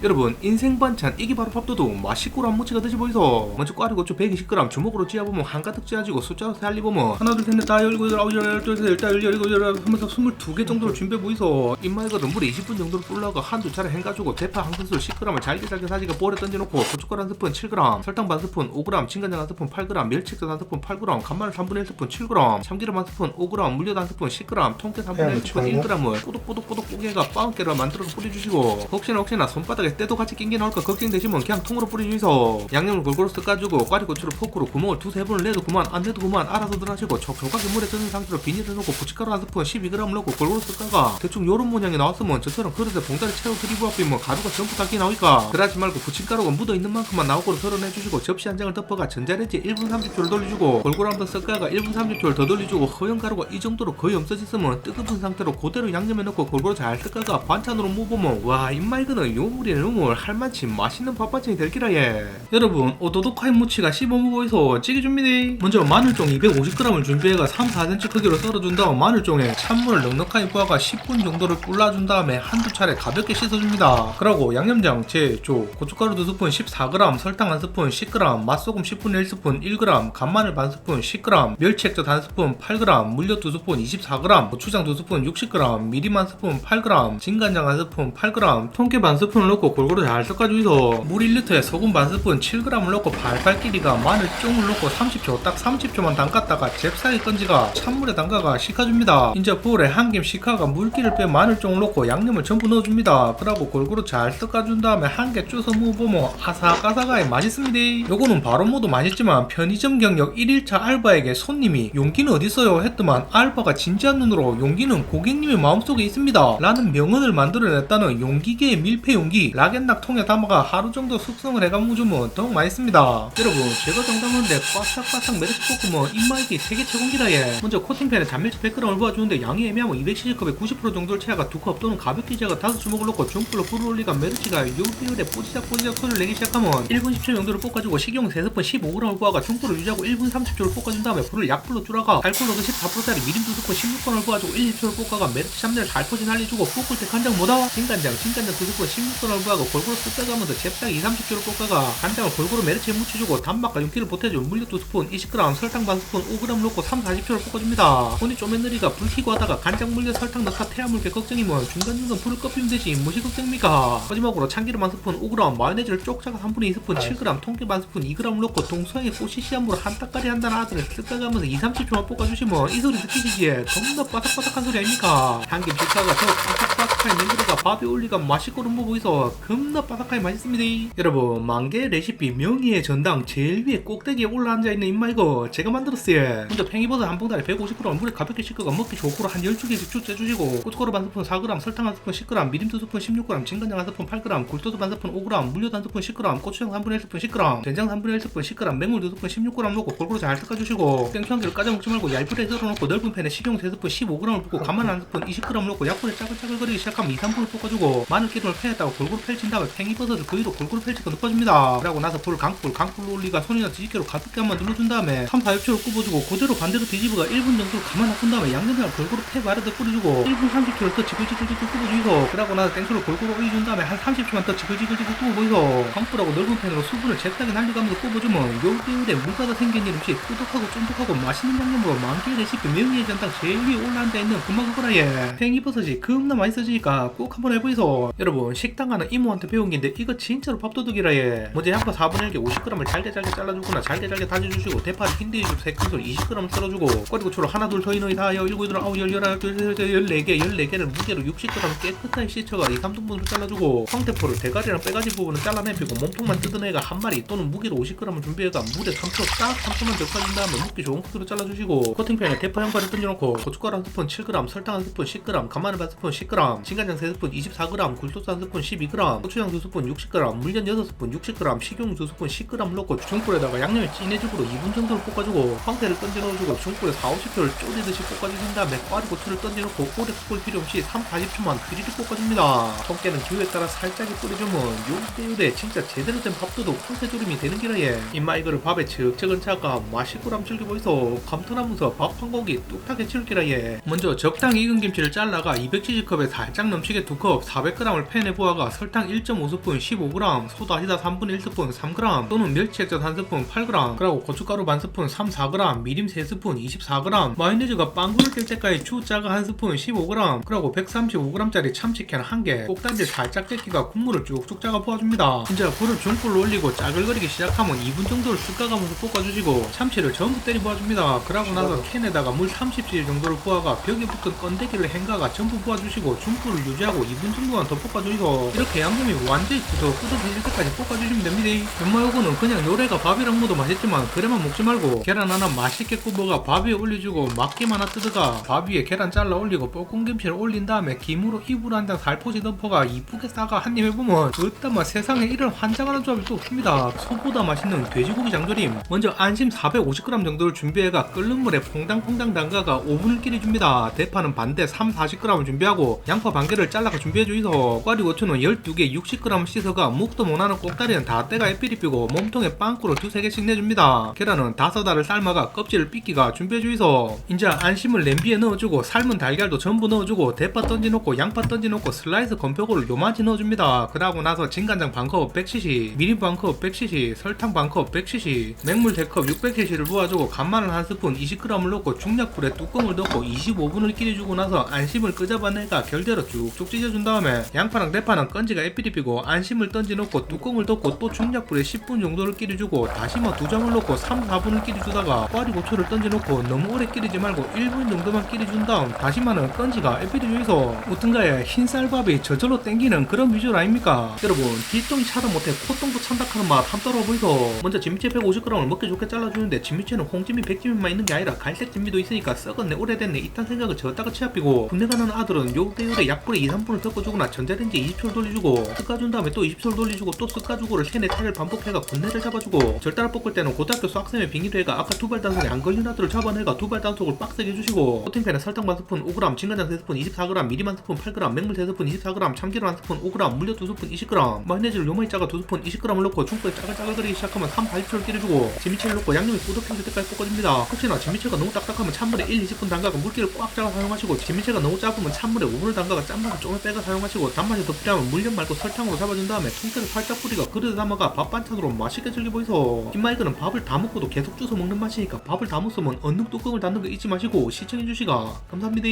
여러분, 인생 반찬 이게 바로 밥도둑 맛있고란 무치가 드셔보이소. 먼저 꽈리고추 120g 주먹으로 찧어보면 한가득 찧어지고 숫자로 살리보면 하나 둘 셋 넷 다 열고 여덟 아홉 열 열둘 셋 열다 열 열일곱 열 하면서 22개 정도를 준비해보이소. 입마이거든 물에 20분 정도로 불러가 한두 차례 헹가지고 대파 한 큰술 10g을 잘게 사지가 볼에 던져놓고 고춧가루 한 스푼 7g, 설탕 반 스푼 5g, 진간장 한 스푼 8g, 멸치액젓 한 스푼 8g, 간마늘 3분의 1 스푼 7g, 참기름 한 스푼 5g, 물엿 한 스푼 10g, 통깨 3분의 1 스푼 1g을 꼬독꼬독꼬독 뽀개가 빵깨를 만들어서 뿌려주시고 혹시나 손바닥에 때도 같이 낀게 나올까 걱정되시면 그냥 통으로 뿌려주이소. 양념을 골고루 섞어가지고 꽈리고추를 포크로 구멍을 두세 번을 내도 그만 안 내도 그만 알아서들 하시고 촉촉하게 물에 뜯은 상태로 비닐을 넣고 고춧가루 한 스푼 12g을 넣고 골고루 섞다가 대충 요런 모양이 나왔으면 저처럼 그릇에 봉다리 채워 드리고 앞이면 가루가 전부 닦이 나오니까 그러지 말고 부침가루가 묻어있는 만큼만 나오고로 덜어내주시고 접시 한 장을 덮어가 전자레인지 1분 30초를 돌려주고 골고루 한번 섞어가 1분 30초를 더 돌려주고 허연가루가 이 정도로 거의 없어졌으면 뜨거운 상태로 그대로 양념에 넣고 골고루 잘 섞어가 반찬으로 먹으면 와 입말거는 요물이네 요물 할만치 맛있는 밥반찬이 될기라 예. 여러분 오도독하인 무치가 씹어먹어서 찌개 준비돼. 먼저 마늘종 250g을 준비해가 3-4cm 크기로 썰어준 다음 마늘종에 찬물을 넉넉하게 부어가 10분 정도를 불라준 다음에 한두 차례 가볍게 씻어줍니다. 그리고 양념장, 제조, 고춧가루 2스푼 14g, 설탕 1스푼 10g, 맛소금 10분의 1스푼 1g, 간마늘 반스푼 10g, 멸치액젓 1스푼 8g, 물엿 2스푼 24g, 고추장 2스푼 60g, 미림 1스푼 8g, 진간장 1스푼 8g, 통깨 반스푼을 넣고 골고루 잘 섞어주이소. 물 1리터에 소금 반스푼 7g을 넣고 발발 끼리가 마늘 쪽을 넣고 30초 딱 30초만 담갔다가 잽싸게 건지가 찬물에 담가가 식혀줍니다. 이제 볼에 한 김 식혀가 물기를 빼 마늘 쪽을 넣고 양념을 전부 넣어줍니다. 그러고 골고루 잘 섞어준 다음에 한 개 쪼서 먹어보면 아삭아삭하게 맛있습니다. 요거는 바로 먹어도 맛있지만 편의점 경력 1일차 알바에게 손님이 용기는 어딨어요 했더만 알바가 진지한 눈으로 용기는 고객님의 마음속에 있습니다 라는 명언을 만들어냈다는 용기계의 밀폐 용기 락앤락 통에 담아가 하루 정도 숙성을 해가 먹으면 더욱 맛있습니다. 여러분 제가 정당한데 바삭바삭 메르시볶음은 입맛이 세계 최고입니다. 예. 먼저 코팅팬에 잔멸치 100g을 부어주는데 양이 애매하면 200cc컵에 90% 정도를 채워가 2컵 또는 가볍게 재가 5주먹을 넣고 중불로 불을 올리가 메르치가 요리요리 뽀지작 소리를 내기 시작하면 1분 10초 정도를 볶아주고 식용 3스푼 15g을 부어가 중불을 유지하고 1분 30초를 볶아준 다음에 불을 약불로 줄여가 알코올 넣어서 14%짜리 미림 2스푼 16g을 부어주고 1, 2초를 볶아가 메르치 잡내를 살포시 날려주고 볶을 때 간장 뭐다? 진간장 2스푼 16g을 부어가 골고루 섞어가면서 잽싸게 2, 30초를 볶아가 간장을 골고루 메르치에 묻혀주고 단맛과 윤기를 보태주고 물엿 2스푼 20g, 설탕 반스푼 5g 넣고 3, 40초를 볶아줍니다. 손이 쪼매느리가 불 켜고 하다가 간장 물엿 설탕 넣다 태아물게 걱정이면 중간중간 불을 꺼피면 되지 무시 걱정입니까? 마지막으로 참기름 한 스푼 5g, 마요네즈를 쪽자가 3분의 2스푼 7g, 통깨 반 스푼 2g 넣고 동서양의 꼬시시한 물을 한 따까리 한다는 아들을 쓱가가면서 2, 30초만 볶아주시면 이 소리 듣기시기에 겁나 바삭바삭한 소리 아닙니까? 한김 식사가 더 바삭바삭하게 만들어가 밥에 올리가 맛있고른 먹어보이소 겁나 바삭하게 맛있습니다. 여러분 만개의 레시피 명의의 전당 제일 위에 꼭대기에 올라앉아있는 입마이거 제가 만들었어요. 먼저 팽이버섯 한 봉다리 150g 물에 가볍게 씻어가 먹기 좋고로 한 12개씩 쭉 째주시고 고춧가루 반 스푼 4g, 설탕 한 스푼 10g, 미림 2스푼 16g, 진간장 한 스푼 8g, 굴소스 반 스푼 5g, 물엿 한 스푼 10g, 고추장 3분의 1스푼 10g, 된장 3분의 1스푼 10g, 맹물 2스푼 16g 넣고 골고루 잘 섞어주시고 땡초한개를 까져먹지 말고 얇게 썰어놓고 넓은 팬에 식용 3스푼 15g을 붓고 간마늘 한 스푼 20g 넣고 약불에 짜글짜글거리기 시작하면 2, 3분을 볶아주고 마늘기름을 펴냈다가 골고루 펼친 다음에 팽이버섯을 그 위로 골고루 펼치고 넣어줍니다. 그러고 나서 불을 강불로 올리가 손이나 뒤집개로 가볍게 한번 눌러준 다음에 3, 4, 6초를 굽어주고 그대로 반대로 뒤집어가 1분 정도 가만 놔둔 다음에 양념장을 골고루 패고 아래다 뿌려주고 1분 30초를 더 지글지글지글 굽어주이소. 그러고 나서 땡초를 골고루 올려준 다음에 한 30초만 더 지글지글지글 굽어보이소. 강불하고 넓은 팬으로 수분을 잽싸게 날려가면서 굽어주면 요리요리 물가다 생긴 일 음식 꾸덕하고 쫀득하고 맛있는 양념으로 만개의 레시피 명의의 전당 제일 위에 올라앉아있는 금방 그거라 예. 팽이버섯이 겁나 맛있어지니까 꼭 한번 해보이소. 여러분 식당 가는 이모한테 배운 게인데 이거 진짜로 밥도둑이라 예. 먼저 양파 4분의 1개 50g을 잘게 잘라주거나 잘게 다져주시고 대파를 흰돼지죽 3큰술 20g 썰어주고 꽈리고추를 하나 둘 서희 너희 다 여 7, 8, 9, 10, 11, 12, 14개를 무게로 60g 깨끗하게 씻어가 2, 3등분으로 잘라주고 황태포를 대가리랑 빼가지 부분은 잘라내피고 몸통만 뜯어내가 한 마리 또는 무게로 50g을 준비해가 물에 3초 딱 3초만 적셔준 다음에 먹기 좋은 크기로 잘라주시고 코팅팬에 대파 양파를 던져놓고 고춧가루 1스푼 7g, 설탕 1스푼 10g, 간마늘 반스푼 10g, 진간장 3스푼 24g, 굴소스 1스푼 12g, 고추장 2스푼 60g, 물엿 6스푼 60g, 식용 2스푼 10g 넣고 중불에다가 양념을 진해죽으로 2분 정도를 볶아주고 황태를 던져 넣어주고 중불에 4, 50초를 쪼리듯이 볶아주신 다음에 꽈리고추를 던져놓고 오래 볶을 필요 없이 3, 40초만 그리르 볶아줍니다. 통깨는 기호에 따라 살짝이 뿌려주면 요때 진짜 제대로 된 밥도둑 황태조림이 되는 기라예. 임마 이거를 밥에 척척은 차가 맛있고람 즐겨보이소. 감탄하면서 밥 한 공기 뚝딱해 치울 기라예. 먼저 적당히 익은 김치를 잘라가 270컵에 살짝 넘치게 2컵 400g을 팬에 부어가 설탕 1.5스푼 15g, 소다시다 3분의 1스푼 3g 또는 멸치액젓 1스푼 8g, 그리고 고춧가루 반스푼 3, 4g, 미림 3스푼 24g, 마요네즈가 빵구를 깰 때까지 주짜가 1스푼 15g, 그리고 135g짜리 참치캔 1개, 꼭다리를 살짝 제끼가 국물을 쭉쭉 짜가 부어줍니다. 이제 불을 중불로 올리고 짜글거리기 시작하면 2분 정도를 쓱가가면서 볶아주시고 참치를 전부 때려 부어줍니다. 그러고 나서 캔에다가 물 30cc 정도를 부어가 벽에 붙은 건더기를 헹가가 전부 부어주시고 중불을 유지하고 2분 정도만 더 볶아주시고 이렇게 양념이 완전히 꾸덕해질 때까지 볶아주시면 됩니다. 웬만하고는 그냥 요래가 밥이랑 먹어도 맛있지만 그래만 먹지 말고 계란 하나 맛있게 구워가 밥 위에 올려주고 막김 하나 뜯어가 밥 위에 계란 잘라 올리고 볶음김치를 올린 다음에 김으로 이불 한 장 살포시 덮어가 이쁘게 싸가 한 입 해보면 어따마 세상에 이런 환장하는 조합이 또 없습니다. 소보다 맛있는 돼지고기 장조림. 먼저 안심 450g 정도를 준비해가 끓는 물에 퐁당퐁당 담가가 5분을 끓여줍니다. 대파는 반대 3, 40g을 준비하고 양파 반개를 잘라가 준비해주이소. 꽈리 고추는 12개 60g 씻어가 묵도 못하는 꼭다리는 다 떼가 에피리 삐고 몸통에 빵꾸를 2-3개씩 내줍니다. 계란은 5알을 삶아가 껍질을 삐끼가 준비해주이소. 이제 안심을 냄비에 넣어주고 삶은 달걀도 전부 넣어주고 대파 던져놓고 양파 던져놓고 슬라이스 건표고를 요만치 넣어줍니다. 그러고 나서 진간장 반컵 100cc, 미림 반컵 100cc, 설탕 반컵 100cc, 맹물 3컵 600cc를 부어주고 간마늘 1스푼 20g을 넣고 중약불에 뚜껑을 넣고 25분을 끓여주고 나서 안심을 끄잡아내가 결대로 쭉쭉 찢어준 다음에 양파랑 대파는 건지가 에피리 삐고 안심을 던져놓고 뚜껑을 덮고 또 중약불에 10분 정도를 끓여주고 다시마 2장을 넣고 3, 4분을 끓여주다가 꽈리 고추를 던져놓고 너무 오래 끓이지 말고 1분 정도만 끓여준 다음 다시마는 건지가 에피리 주이소. 무튼가에 흰쌀밥이 저절로 땡기는 그런 비주얼 아닙니까? 여러분 뒷동이 차도 못해 콧동도 찬다하는 맛 함 떨어 보이소. 먼저 진미채 150g을 먹기 좋게 잘라주는데 진미채는 홍진미 백진미만 있는 게 아니라 갈색 진미도 있으니까 썩었네 오래됐네 이딴 생각을 저었다가 치아삐고 군대가 나는 아들은 요대요래 약불에 2, 3분을 덮어주거나 전자레인지에 20초를 돌려주고 쓱가준 다음에 또 20초를 돌려주고 또 쓱가주고를 3-4차례를 반복해가 군대를 잡아주고 절단을 볶을 때는 고등학교 수학생의 빙의도 해가 아까 두발 단속에 안 걸린 아들을 잡아내가 두발 단속을 빡세게 해주시고 코팅팬에 설탕 1스푼 5g, 진간장 3스푼 24g, 미림 1스푼 8g, 맹물 3스푼 24g, 참기름 1스푼 5g, 물엿 2스푼 20g, 마요네즈를 요만히 짜가 2스푼 20g을 넣고 중불에 짜글짜글거리기 시작하면 3, 40초를 끓여주고 진미채를 넣고 양념이 꾸덕해질 때까지 볶아줍니다. 혹시나 진미채가 너무 딱딱하면 찬물에 1, 20분 담가가 물기를 꽉 짜가 사용하시고 진미채가 너무 작으면 찬물에 5분을 담가가 짠맛을 조금 빼가 사용하시고 단맛이 더 필요하면 물엿 말고 설탕으로 잡아준 다음에 통깨를 살짝 뿌리가 그릇에 담아가 밥 반찬으로 맛있게 즐겨보이소. 김마이크는 밥을 다 먹고도 계속 주워 먹는 맛이니까 밥을 다 먹으면 얼른 뚜껑을 닫는 거 잊지 마시고 시청해주시가 감사합니다.